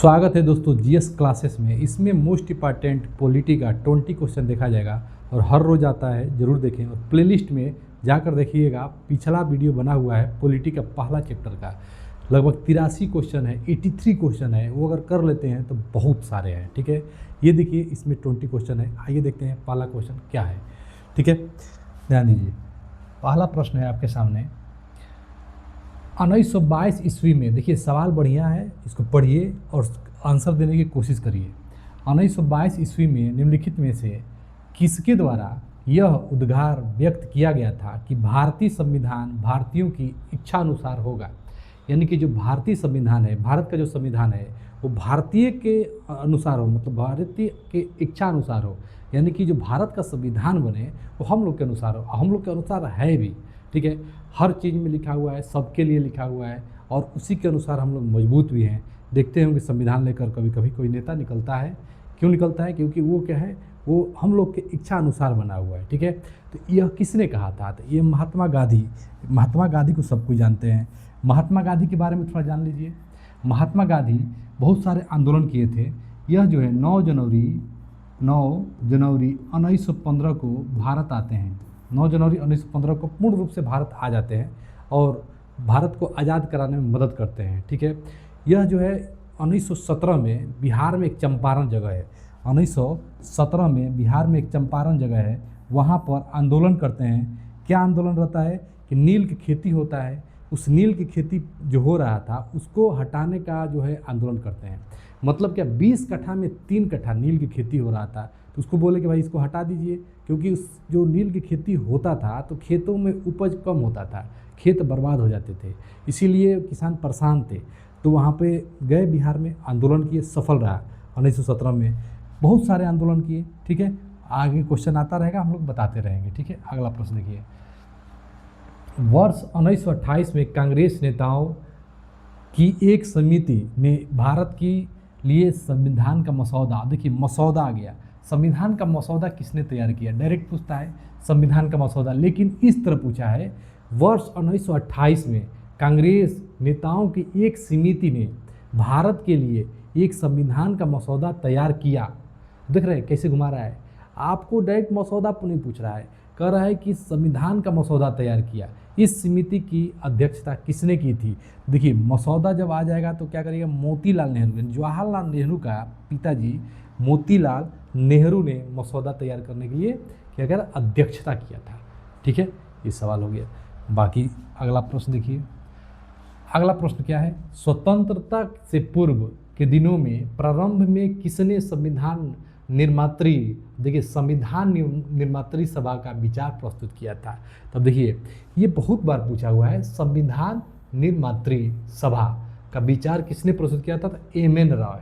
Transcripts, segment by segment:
स्वागत है दोस्तों जीएस क्लासेस में। इसमें मोस्ट इम्पॉर्टेंट पॉलिटी का 20 क्वेश्चन देखा जाएगा और हर रोज़ आता है, ज़रूर देखें। और प्लेलिस्ट में जाकर देखिएगा, पिछला वीडियो बना हुआ है पॉलिटी का पहला चैप्टर का, लगभग 83 क्वेश्चन है, 83 क्वेश्चन है। वो अगर कर लेते हैं तो बहुत सारे हैं। ठीक है, ये देखिए इसमें 20 क्वेश्चन है। आइए देखते हैं पहला क्वेश्चन क्या है। ठीक है, ध्यान दीजिए। पहला प्रश्न है आपके सामने, 1922 ईस्वी में। देखिए सवाल बढ़िया है, इसको पढ़िए और आंसर देने की कोशिश करिए। 1922 ईस्वी में निम्नलिखित में से किसके द्वारा यह उद्गार व्यक्त किया गया था कि भारतीय संविधान भारतीयों की इच्छा अनुसार होगा। यानी कि जो भारतीय संविधान है, भारत का जो संविधान है वो भारतीय के अनुसार हो, मतलब भारतीय के इच्छा अनुसार हो। यानी कि जो भारत का संविधान बने वो हम लोग के अनुसार हो, हम लोग के अनुसार है भी। ठीक है, हर चीज़ में लिखा हुआ है, सबके लिए लिखा हुआ है और उसी के अनुसार हम लोग मजबूत भी हैं। देखते होंगे संविधान लेकर कभी कभी कोई नेता निकलता है। क्यों निकलता है? क्योंकि वो क्या है, वो हम लोग के इच्छा अनुसार बना हुआ है। ठीक है, तो यह किसने कहा था? तो ये महात्मा गांधी को सब कोई जानते हैं। महात्मा गांधी के बारे में थोड़ा जान लीजिए। महात्मा गांधी बहुत सारे आंदोलन किए थे। यह जो है 9 जनवरी 1915 को भारत आते हैं। 9 जनवरी 1915 को पूर्ण रूप से भारत आ जाते हैं और भारत को आज़ाद कराने में मदद करते हैं। ठीक है, यह जो है 1917 में बिहार में एक चंपारण जगह है। 1917 में बिहार में एक चंपारण जगह है, वहाँ पर आंदोलन करते हैं। क्या आंदोलन रहता है कि नील की खेती होता है, उस नील की खेती जो हो रहा था उसको हटाने का जो है आंदोलन करते हैं। मतलब क्या, 20 कट्ठा में 3 कट्ठा नील की खेती हो रहा था, तो उसको बोले कि भाई इसको हटा दीजिए। क्योंकि उस जो नील की खेती होता था तो खेतों में उपज कम होता था, खेत बर्बाद हो जाते थे, इसीलिए किसान परेशान थे। तो वहाँ पे गए, बिहार में आंदोलन किए, सफल रहा। 1917 में बहुत सारे आंदोलन किए। ठीक है, आगे क्वेश्चन आता रहेगा, हम लोग बताते रहेंगे। ठीक है, अगला प्रश्न देखिए। वर्ष 1928 में कांग्रेस नेताओं की एक समिति ने भारत के लिए संविधान का मसौदा, देखिए मसौदा आ गया, संविधान का मसौदा किसने तैयार किया? डायरेक्ट पूछता है संविधान का मसौदा, लेकिन इस तरह पूछा है वर्ष 1928 में कांग्रेस नेताओं की एक समिति ने भारत के लिए एक संविधान का मसौदा तैयार किया। देख रहे हैं कैसे घुमा रहा है, आपको डायरेक्ट मसौदा नहीं पूछ रहा है, कह रहा है कि संविधान का मसौदा तैयार किया। इस समिति की अध्यक्षता किसने की थी? देखिए मसौदा जब आ जाएगा तो क्या करिएगा, मोतीलाल नेहरू, जवाहरलाल नेहरू का पिताजी मोतीलाल नेहरू ने मसौदा तैयार करने के लिए क्या कर अध्यक्षता किया था। ठीक है, ये सवाल हो गया। बाकी अगला प्रश्न देखिए। अगला प्रश्न क्या है, स्वतंत्रता से पूर्व के दिनों में प्रारंभ में किसने संविधान निर्मात्री, देखिए संविधान निर्मात्री सभा का विचार प्रस्तुत किया था? तब देखिए ये बहुत बार पूछा हुआ है, संविधान निर्मात्री सभा का विचार किसने प्रस्तुत किया था? तो एम.एन. रॉय।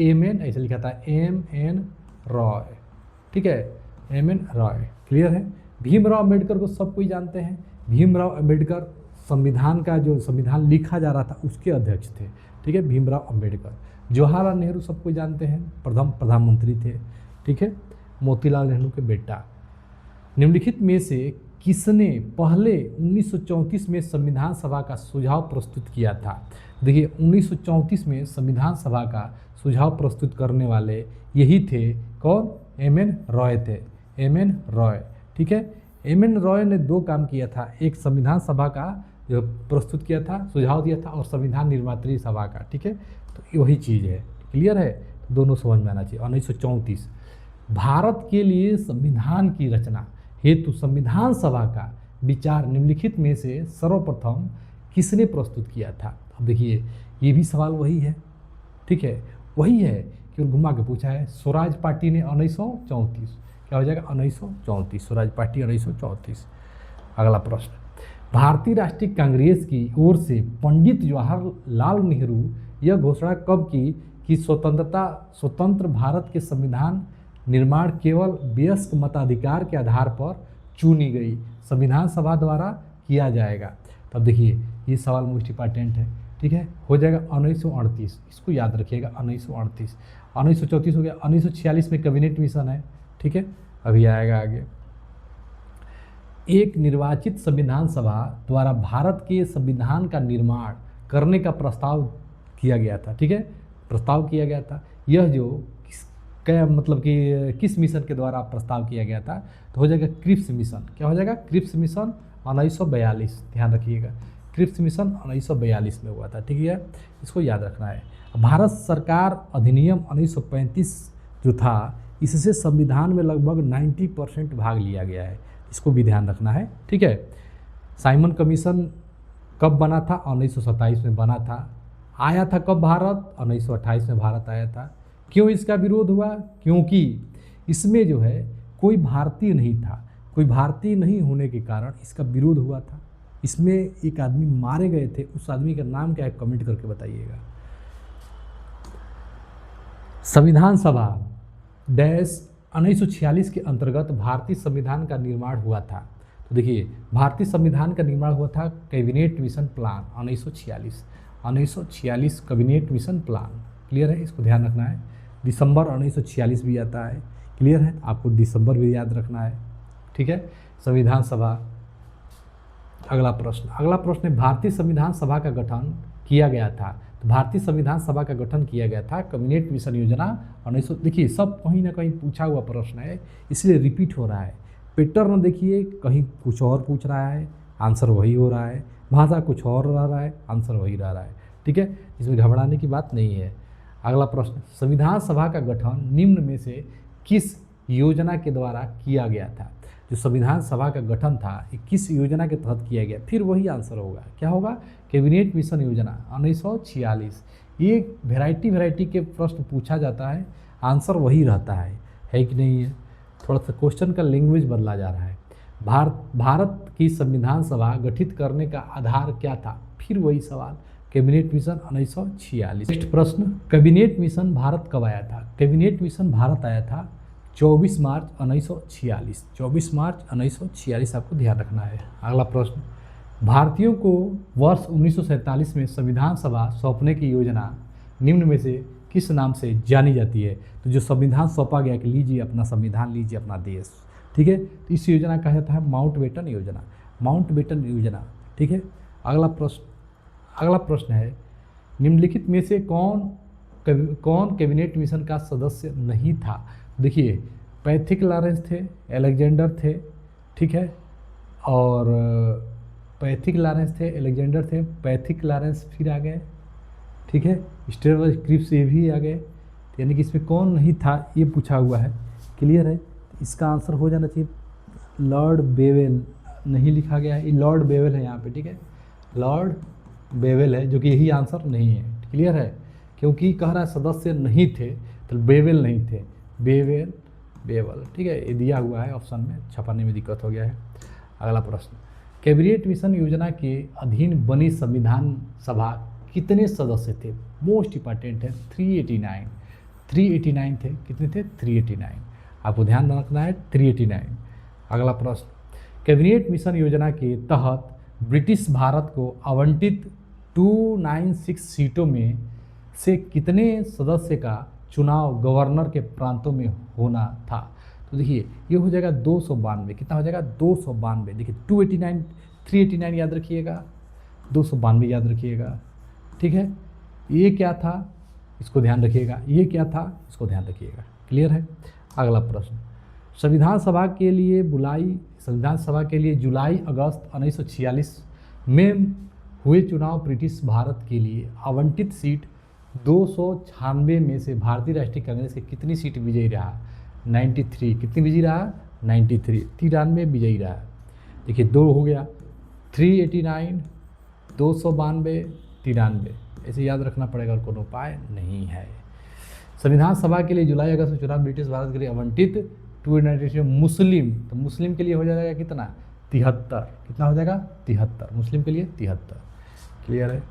एम.एन. ऐसे लिखा था, एम.एन. रॉय। ठीक है, एम.एन. रॉय। क्लियर है। भीमराव अम्बेडकर को सब कोई जानते हैं। भीमराव अम्बेडकर संविधान का जो संविधान लिखा जा रहा था उसके अध्यक्ष थे। ठीक है, भीमराव अम्बेडकर। जवाहरलाल नेहरू सब कोई जानते हैं, प्रथम प्रधानमंत्री थे। ठीक है, मोतीलाल नेहरू के बेटा। निम्नलिखित में से किसने पहले 1934 में संविधान सभा का सुझाव प्रस्तुत किया था? देखिए 1934 में संविधान सभा का सुझाव प्रस्तुत करने वाले यही थे। कौन? एम.एन. रॉय थे। एम.एन. रॉय। ठीक है, एम.एन. रॉय ने 2 काम किया था, एक संविधान सभा का जो प्रस्तुत किया था, सुझाव दिया था, और संविधान निर्मात्री सभा का। ठीक है, तो वही चीज़ है। क्लियर है, दोनों समझ में आना चाहिए। 1934 भारत के लिए संविधान की रचना हेतु संविधान सभा का विचार निम्नलिखित में से सर्वप्रथम किसने प्रस्तुत किया था? अब देखिए ये भी सवाल वही है। ठीक है, वही है कि घुमा के पूछा है। स्वराज पार्टी ने 1934, क्या हो जाएगा 1934, स्वराज पार्टी 1934। अगला प्रश्न, भारतीय राष्ट्रीय कांग्रेस की ओर से पंडित जवाहरलाल नेहरू यह घोषणा कब की कि स्वतंत्र भारत के संविधान निर्माण केवल वयस्क मताधिकार के आधार पर चुनी गई संविधान सभा द्वारा किया जाएगा? तब देखिए ये सवाल मोस्ट इंपॉर्टेंट है। ठीक है, हो जाएगा 1938, इसको याद रखिएगा 1938। 1934 हो गया। 1946 में कैबिनेट मिशन है। ठीक है, अभी आएगा आगे। एक निर्वाचित संविधान सभा द्वारा भारत के संविधान का निर्माण करने का प्रस्ताव किया गया था। ठीक है, प्रस्ताव किया गया था। यह जो क्या मतलब कि किस मिशन के द्वारा प्रस्ताव किया गया था, तो हो जाएगा क्रिप्स मिशन। क्या हो जाएगा? क्रिप्स मिशन 1942, ध्यान रखिएगा, क्रिप्स मिशन 1942 में हुआ था, ठीक है, इसको याद रखना है। भारत सरकार अधिनियम 1935 जो था, इससे संविधान में लगभग 90% भाग लिया गया है, इसको भी ध्यान रखना है, ठीक है। साइमन कमीशन कब बना था? 1927 में बना था। आया था कब भारत? 1928 में भारत आया था। क्यों इसका विरोध हुआ? क्योंकि इसमें जो है कोई भारतीय नहीं था, कोई भारतीय नहीं होने के कारण इसका विरोध हुआ था। इसमें एक आदमी मारे गए थे, उस आदमी का नाम क्या है, कमेंट करके बताइएगा। संविधान सभा डैश 1946 के अंतर्गत भारतीय संविधान का निर्माण हुआ था। तो देखिए, भारतीय संविधान का निर्माण हुआ था cabinet mission plan 1946 cabinet mission plan, clear है, इसको ध्यान रखना है। दिसंबर 1946 भी आता है, क्लियर है, आपको दिसंबर भी याद रखना है, ठीक है। संविधान सभा, अगला प्रश्न है, भारतीय संविधान सभा का गठन किया गया था। तो भारतीय संविधान सभा का गठन किया गया था कैबिनेट मिशन योजना 1900। देखिए, सब कहीं ना कहीं पूछा हुआ प्रश्न है, इसलिए रिपीट हो रहा है। पैटर्न देखिए, कहीं कुछ और पूछ रहा है, आंसर वही हो रहा है, भाषा कुछ और रह रहा है, आंसर वही रह रहा है, ठीक है, इसमें घबराने की बात नहीं है। अगला प्रश्न, संविधान सभा का गठन निम्न में से किस योजना के द्वारा किया गया था? जो संविधान सभा का गठन था, ये किस योजना के तहत किया गया? फिर वही आंसर होगा, क्या होगा? कैबिनेट मिशन योजना 1946। ये वैरायटी के प्रश्न पूछा जाता है, आंसर वही रहता है कि नहीं है? थोड़ा सा क्वेश्चन का लैंग्वेज बदला जा रहा है। भारत की संविधान सभा गठित करने का आधार क्या था? फिर वही सवाल, कैबिनेट मिशन 1946। नेक्स्ट प्रश्न, कैबिनेट मिशन भारत कब आया था? कैबिनेट मिशन भारत आया था 24 मार्च 1946। 24 मार्च 1946 आपको ध्यान रखना है। अगला प्रश्न, भारतीयों को वर्ष 1947 में संविधान सभा सौंपने की योजना निम्न में से किस नाम से जानी जाती है? तो जो संविधान सौंपा गया कि लीजिए अपना संविधान, लीजिए अपना देश, ठीक है, तो इस योजना कहा जाता है माउंटबेटन योजना, माउंटबेटन योजना, ठीक है। अगला प्रश्न है, निम्नलिखित में से कौन कैबिनेट मिशन का सदस्य नहीं था? देखिए, पैथिक लॉरेंस थे, अलेक्जेंडर थे, ठीक है, और पैथिक लॉरेंस थे, अलेक्जेंडर थे, पैथिक लॉरेंस फिर आ गए, ठीक है, स्टेरल क्रिप्स ये भी आ गए, यानी कि इसमें कौन नहीं था ये पूछा हुआ है, क्लियर है। इसका आंसर हो जाना चाहिए लॉर्ड बेवेल, नहीं लिखा गया है, ये लॉर्ड बेवेल है यहाँ पे, ठीक है, लॉर्ड बेवेल है, जो कि यही आंसर नहीं है, क्लियर है, क्योंकि कह रहा है सदस्य नहीं थे, तो बेवेल नहीं थे, बेवल, ठीक है, ये दिया हुआ है ऑप्शन में, छपाने में दिक्कत हो गया है। अगला प्रश्न, कैबिनेट मिशन योजना के अधीन बनी संविधान सभा कितने सदस्य थे? मोस्ट इंपॉर्टेंट है, 389 थे, कितने थे? 389, आपको ध्यान रखना है 389। अगला प्रश्न, कैबिनेट मिशन योजना के तहत ब्रिटिश भारत को आवंटित 296 सीटों में से कितने सदस्य का चुनाव गवर्नर के प्रांतों में होना था? तो देखिए, ये हो जाएगा 292, कितना हो जाएगा? 292। देखिए 289, 389 याद रखिएगा, 292 याद रखिएगा, ठीक है। ये क्या था, इसको ध्यान रखिएगा, ये क्या था, इसको ध्यान रखिएगा, क्लियर है। अगला प्रश्न, संविधान सभा के लिए जुलाई अगस्त 1946 में हुए चुनाव ब्रिटिश भारत के लिए आवंटित सीट 296 में से भारतीय राष्ट्रीय कांग्रेस के कितनी सीट विजयी रहा? 93, कितनी विजयी रहा? 93, 93 विजयी रहा। देखिए 2 हो गया, 389, 292, 93, ऐसे याद रखना पड़ेगा और कोई उपाय नहीं है। संविधान सभा के लिए जुलाई अगस्त में चुनाव ब्रिटिश भारत के लिए आवंटिट 296 मुस्लिम, तो मुस्लिम के लिए हो जाएगा कितना? 73, कितना हो जाएगा? 73, मुस्लिम के लिए 73, क्लियर है।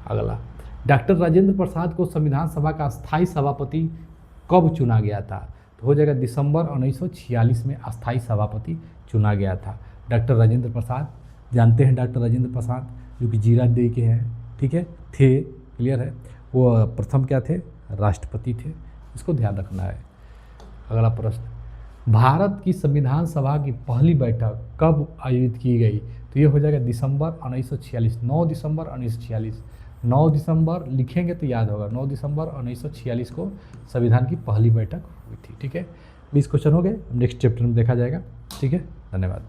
अगला, डॉक्टर राजेंद्र प्रसाद को संविधान सभा का अस्थायी सभापति कब चुना गया था? तो हो जाएगा दिसंबर 1946 में अस्थायी सभापति चुना गया था। डॉक्टर राजेंद्र प्रसाद, जानते हैं डॉक्टर राजेंद्र प्रसाद, जो कि जीरादेई के हैं, ठीक है, थे, क्लियर है, वो प्रथम क्या थे? राष्ट्रपति थे, इसको ध्यान रखना है। अगला प्रश्न, भारत की संविधान सभा की पहली बैठक कब आयोजित की गई? तो ये हो जाएगा दिसंबर 1946, 9 दिसंबर 1946, 9 दिसंबर लिखेंगे तो याद होगा, 9 दिसंबर 1946 को संविधान की पहली बैठक हुई थी। ठीक है, 20 क्वेश्चन हो गए, नेक्स्ट चैप्टर में देखा जाएगा। ठीक है, धन्यवाद।